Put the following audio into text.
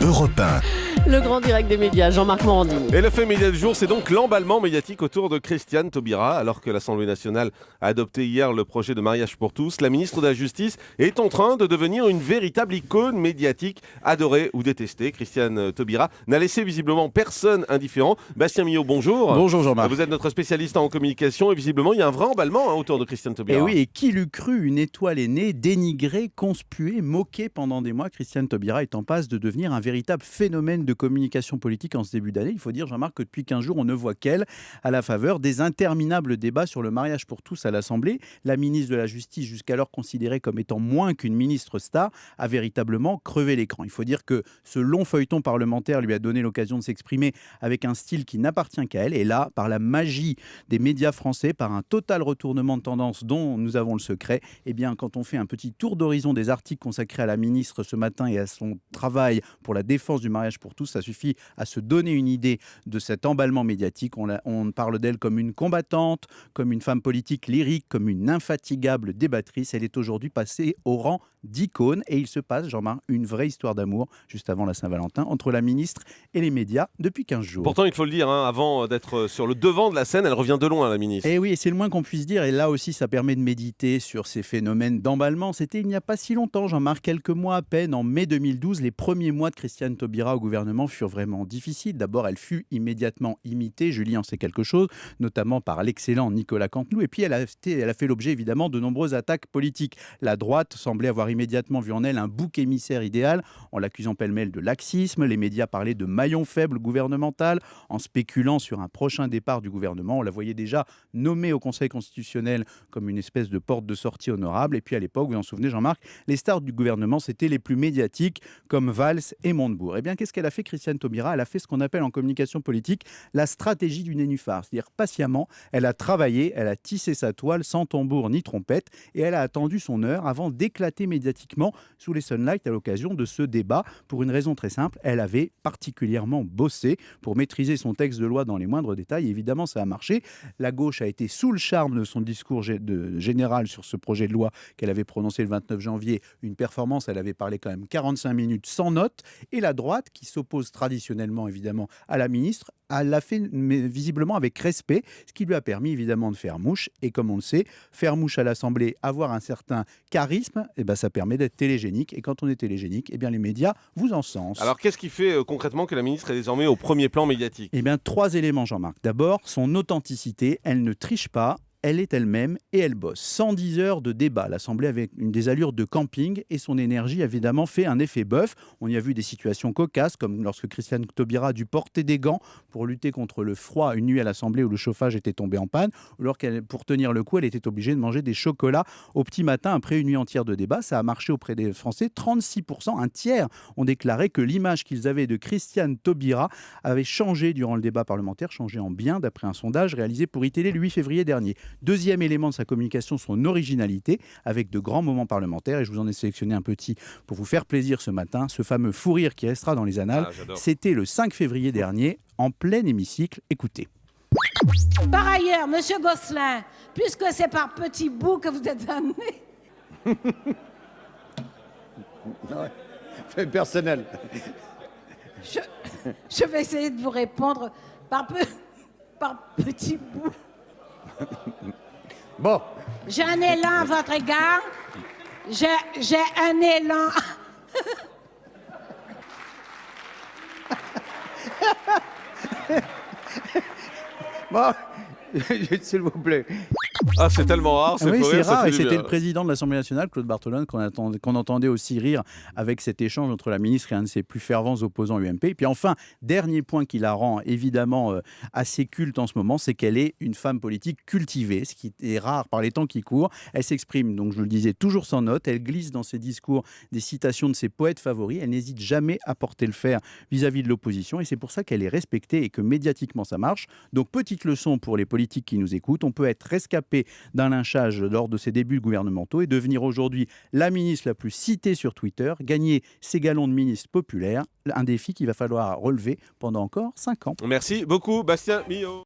Europe 1. Le grand direct des médias, Jean-Marc Morandini. Et le fait média du jour, c'est donc l'emballement médiatique autour de Christiane Taubira. Alors que l'Assemblée nationale a adopté hier le projet de mariage pour tous, la ministre de la Justice est en train de devenir une véritable icône médiatique, adorée ou détestée. Christiane Taubira n'a laissé visiblement personne indifférent. Bastien Millot, bonjour. Bonjour Jean-Marc. Vous êtes notre spécialiste en communication et visiblement il y a un vrai emballement autour de Christiane Taubira. Et oui, et qui l'eût cru, une étoile aînée, dénigrée, conspuée, moquée pendant des mois. Christiane Taubira est en passe de devenir un véritable phénomène de communication politique en ce début d'année. Il faut dire, Jean-Marc, que depuis 15 jours, on ne voit qu'elle à la faveur des interminables débats sur le mariage pour tous à l'Assemblée. La ministre de la Justice, jusqu'alors considérée comme étant moins qu'une ministre star, a véritablement crevé l'écran. Il faut dire que ce long feuilleton parlementaire lui a donné l'occasion de s'exprimer avec un style qui n'appartient qu'à elle. Et là, par la magie des médias français, par un total retournement de tendance dont nous avons le secret, eh bien, quand on fait un petit tour d'horizon des articles consacrés à la ministre ce matin et à son travail pour la défense du mariage pour tous, ça suffit à se donner une idée de cet emballement médiatique. On parle d'elle comme une combattante, comme une femme politique lyrique, comme une infatigable débattrice. Elle est aujourd'hui passée au rang d'icône et il se passe, Jean-Marc, une vraie histoire d'amour juste avant la Saint-Valentin entre la ministre et les médias depuis 15 jours. Pourtant, il faut le dire, avant d'être sur le devant de la scène, elle revient de loin, la ministre. Et oui, c'est le moins qu'on puisse dire. Et là aussi, ça permet de méditer sur ces phénomènes d'emballement. C'était il n'y a pas si longtemps, Jean-Marc, quelques mois à peine, en mai 2012, les premiers mois de Christiane Taubira au gouvernement furent vraiment difficiles. D'abord, elle fut immédiatement imitée, Julie en sait quelque chose, notamment par l'excellent Nicolas Canteloup. Et puis, elle a fait l'objet évidemment de nombreuses attaques politiques. La droite semblait avoir immédiatement vu en elle un bouc émissaire idéal, en l'accusant pêle-mêle de laxisme. Les médias parlaient de maillon faible gouvernemental, en spéculant sur un prochain départ du gouvernement. On la voyait déjà nommée au Conseil constitutionnel comme une espèce de porte de sortie honorable. Et puis à l'époque, vous vous en souvenez Jean-Marc, les stars du gouvernement, c'était les plus médiatiques comme Valls et Montebourg. Eh bien, qu'est-ce qu'elle a fait, Christiane Taubira ? Elle a fait ce qu'on appelle en communication politique la stratégie du nénuphar. C'est-à-dire patiemment, elle a travaillé, elle a tissé sa toile sans tambour ni trompette et elle a attendu son heure avant d'éclater médiatiquement sous les sunlights à l'occasion de ce débat pour une raison très simple. Elle avait particulièrement bossé pour maîtriser son texte de loi dans les moindres détails. Et évidemment, ça a marché. La gauche a été sous le charme de son discours général sur ce projet de loi qu'elle avait prononcé le 29 janvier. Une performance, elle avait parlé quand même 45 minutes sans note. Et la droite, qui s'oppose traditionnellement évidemment à la ministre, elle l'a fait mais visiblement avec respect, ce qui lui a permis évidemment de faire mouche. Et comme on le sait, faire mouche à l'Assemblée, avoir un certain charisme, eh ben, ça permet d'être télégénique. Et quand on est télégénique, eh bien, les médias vous encensent. Alors qu'est-ce qui fait concrètement que la ministre est désormais au premier plan médiatique ? Eh bien, 3 éléments, Jean-Marc. D'abord, son authenticité. Elle ne triche pas. Elle est elle-même et elle bosse. 110 heures de débat. L'Assemblée avait des allures de camping et son énergie a évidemment fait un effet bœuf. On y a vu des situations cocasses, comme lorsque Christiane Taubira a dû porter des gants pour lutter contre le froid une nuit à l'Assemblée où le chauffage était tombé en panne, ou alors pour tenir le coup, elle était obligée de manger des chocolats au petit matin après une nuit entière de débat. Ça a marché auprès des Français. 36%, un tiers, ont déclaré que l'image qu'ils avaient de Christiane Taubira avait changé durant le débat parlementaire, changé en bien, d'après un sondage réalisé pour iTélé le 8 février dernier. Deuxième élément de sa communication, son originalité, avec de grands moments parlementaires. Et je vous en ai sélectionné un petit pour vous faire plaisir ce matin. Ce fameux fou rire qui restera dans les annales, c'était le 5 février dernier, en plein hémicycle. Écoutez. Par ailleurs, Monsieur Gosselin, puisque c'est par petits bouts que vous êtes amené... C'est personnel. Je vais essayer de vous répondre par petits bouts. Bon. J'ai un élan à votre égard. J'ai un élan. Bon, s'il vous plaît. Ah, c'est tellement rare, Oui, faux c'est rire, ça rare. fait Et du c'était bien. le président de l'Assemblée nationale, Claude Barthelone, qu'on entendait aussi rire avec cet échange entre la ministre et un de ses plus fervents opposants UMP. Et puis enfin, dernier point qui la rend évidemment assez culte en ce moment, c'est qu'elle est une femme politique cultivée, ce qui est rare par les temps qui courent. Elle s'exprime, donc je le disais, toujours sans notes. Elle glisse dans ses discours des citations de ses poètes favoris. Elle n'hésite jamais à porter le fer vis-à-vis de l'opposition. Et c'est pour ça qu'elle est respectée et que médiatiquement ça marche. Donc petite leçon pour les politiques qui nous écoutent. On peut être rescapé d'un lynchage lors de ses débuts gouvernementaux et devenir aujourd'hui la ministre la plus citée sur Twitter, gagner ses galons de ministre populaire, un défi qu'il va falloir relever pendant encore 5 ans. Merci beaucoup, Bastien Millot.